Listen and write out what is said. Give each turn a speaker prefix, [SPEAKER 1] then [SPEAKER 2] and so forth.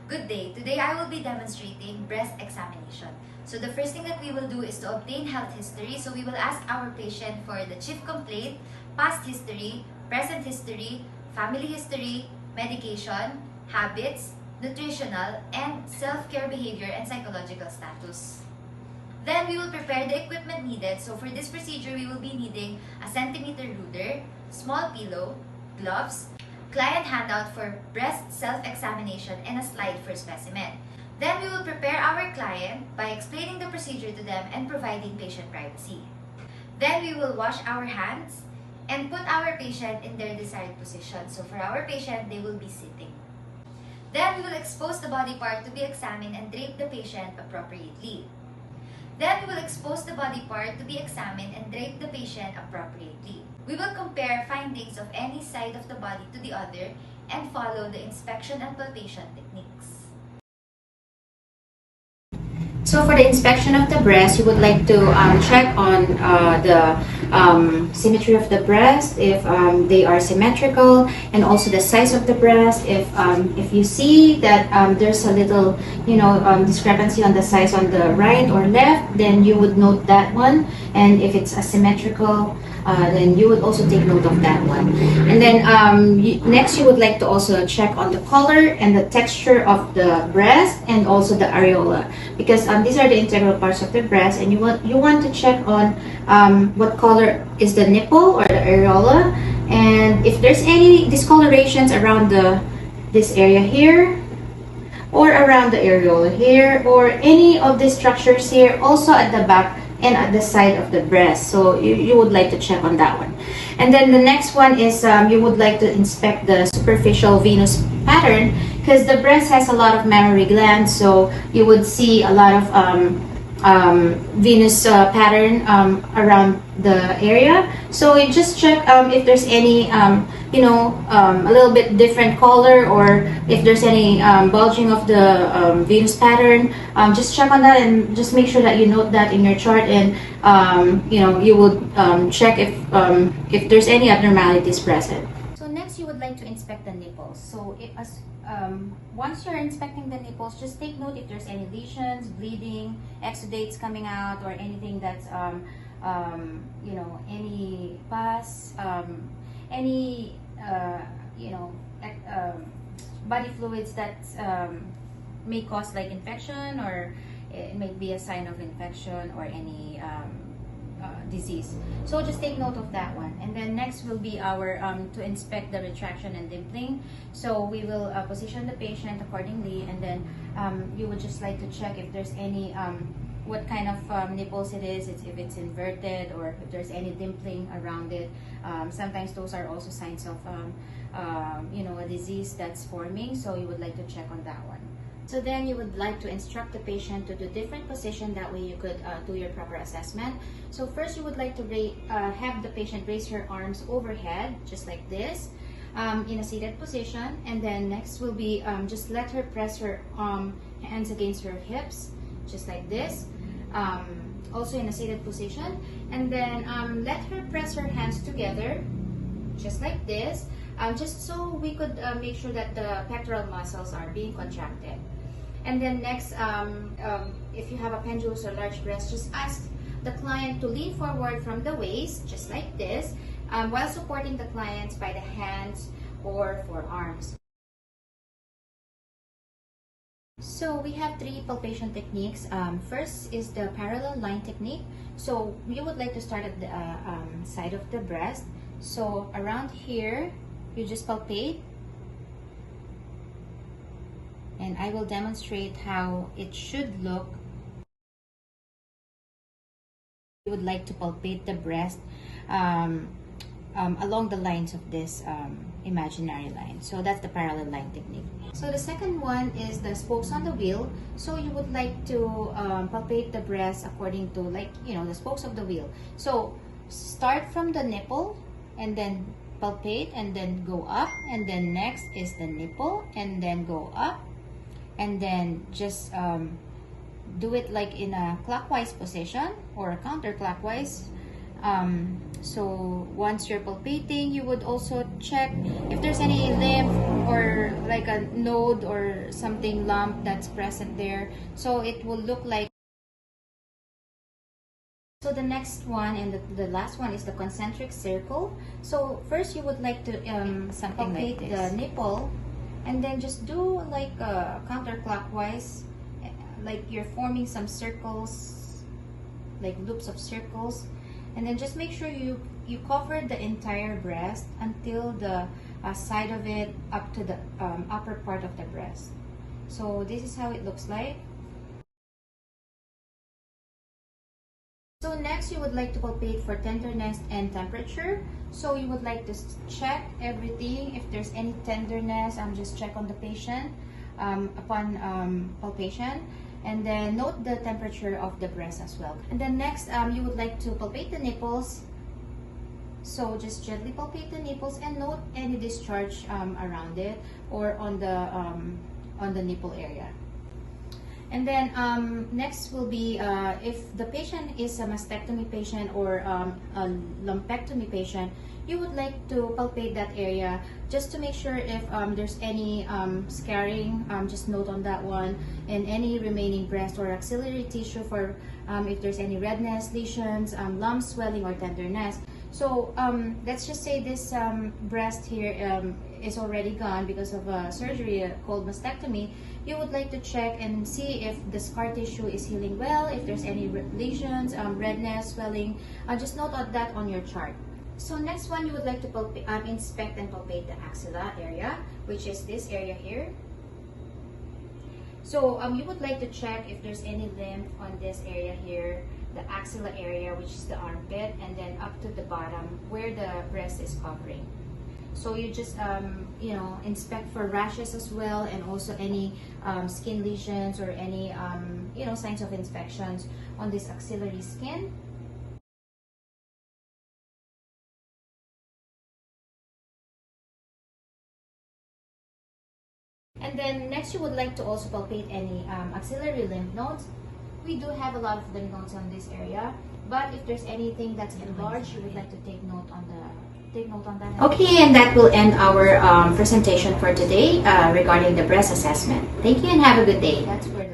[SPEAKER 1] Good day. Today I will be demonstrating breast examination. So the first thing that we will do is to obtain health history. So we will ask our patient for the chief complaint, past history, present history, family history, medication, habits, nutritional, and self-care behavior and psychological status. Then we will prepare the equipment needed. So for this procedure, we will be needing a centimeter ruler, small pillow, gloves, client handout for breast self-examination, and a slide for specimen. Then we will prepare our client by explaining the procedure to them and providing patient privacy. Then we will wash our hands and put our patient in their desired position. So for our patient, they will be sitting. Then we will expose the body part to be examined and drape the patient appropriately. Then we will expose the body part to be examined and drape the patient appropriately. We will compare findings of any side of the body to the other and follow the inspection and palpation techniques.
[SPEAKER 2] So for the inspection of the breast, you would like to check on the symmetry of the breast, if they are symmetrical, and also the size of the breast. If you see that there's a little, discrepancy on the size on the right or left, then you would note that one. And if it's asymmetrical, then you would also take note of that one. And then next, you would like to also check on the color and the texture of the breast and also the areola, because these are the integral parts of the breast, and you want to check on what color is the nipple or the areola, and if there's any discolorations around this area here, or around the areola here, or any of the structures here, also at the back and at the side of the breast. So you would like to check on that one. And then the next one is you would like to inspect the superficial venous pattern, because the breast has a lot of mammary glands, so you would see a lot of venous pattern around the area. So you just check if there's any a little bit different color, or if there's any bulging of the venous pattern. Just check on that and just make sure that you note that in your chart, and you would check if there's any abnormalities present. So next, you would like to inspect the nipples. So once you're inspecting the nipples, just take note if there's any lesions, bleeding, exudates coming out, or anything that's any pus, any body fluids that may cause like infection, or it may be a sign of infection or any disease. So just take note of that one. And then next will be our to inspect the retraction and dimpling. So we will position the patient accordingly, and then you would just like to check if there's any what kind of nipples it is, if it's inverted, or if there's any dimpling around it. Sometimes those are also signs of a disease that's forming, so you would like to check on that one. So then you would like to instruct the patient to do different position, that way you could do your proper assessment. So first, you would like to have the patient raise her arms overhead, just like this, in a seated position. And then next will be just let her press her hands against her hips, just like this, also in a seated position. And then let her press her hands together, just like this, just so we could make sure that the pectoral muscles are being contracted. And then next, if you have a pendulous or large breast, just ask the client to lean forward from the waist, just like this, while supporting the clients by the hands or forearms. So we have 3 palpation techniques. First is the parallel line technique. So you would like to start at the side of the breast. So around here, you just palpate, and I will demonstrate how it should look. You would like to palpate the breast along the lines of this imaginary line. So that's the parallel line technique. So the second one is the spokes on the wheel. So you would like to palpate the breast according to the spokes of the wheel. So start from the nipple and then palpate, and then go up, and then next is the nipple, and then go up, and then just do it like in a clockwise position or a counterclockwise So once you're palpating, you would also check if there's any lymph or like a node or something lump that's present there. So it will look like. So the next one and the last one is the concentric circle. So first you would like to
[SPEAKER 3] Something like
[SPEAKER 2] palpate
[SPEAKER 3] this.
[SPEAKER 2] the nipple, and then just do like counterclockwise, like you're forming some circles, like loops of circles, and then just make sure you cover the entire breast until the side of it up to the upper part of the breast. So this is how it looks like. So next, you would like to palpate for tenderness and temperature. So you would like to check everything. If there's any tenderness, just check on the patient upon palpation. And then note the temperature of the breast as well. And then next, you would like to palpate the nipples. So just gently palpate the nipples and note any discharge around it or on the nipple area. And then next will be if the patient is a mastectomy patient or a lumpectomy patient, you would like to palpate that area just to make sure if there's any scarring, just note on that one, and any remaining breast or axillary tissue for if there's any redness, lesions, lumps, swelling, or tenderness. So let's just say this breast here is already gone because of a surgery called mastectomy. You would like to check and see if the scar tissue is healing well, if there's any lesions, redness, swelling. Just note that on your chart. So next one, you would like to inspect and palpate the axilla area, which is this area here. So you would like to check if there's any lymph on this area here, the axilla area, which is the armpit, and then up to the bottom where the breast is covering. So you just inspect for rashes as well, and also any skin lesions or any signs of infections on this axillary skin. And then next, you would like to also palpate any axillary lymph nodes. We do have a lot of lymph nodes on this area, but if there's anything that's enlarged, you would like to take note on that. Okay, and that will end our presentation for today regarding the breast assessment. Thank you and have a good day. That's where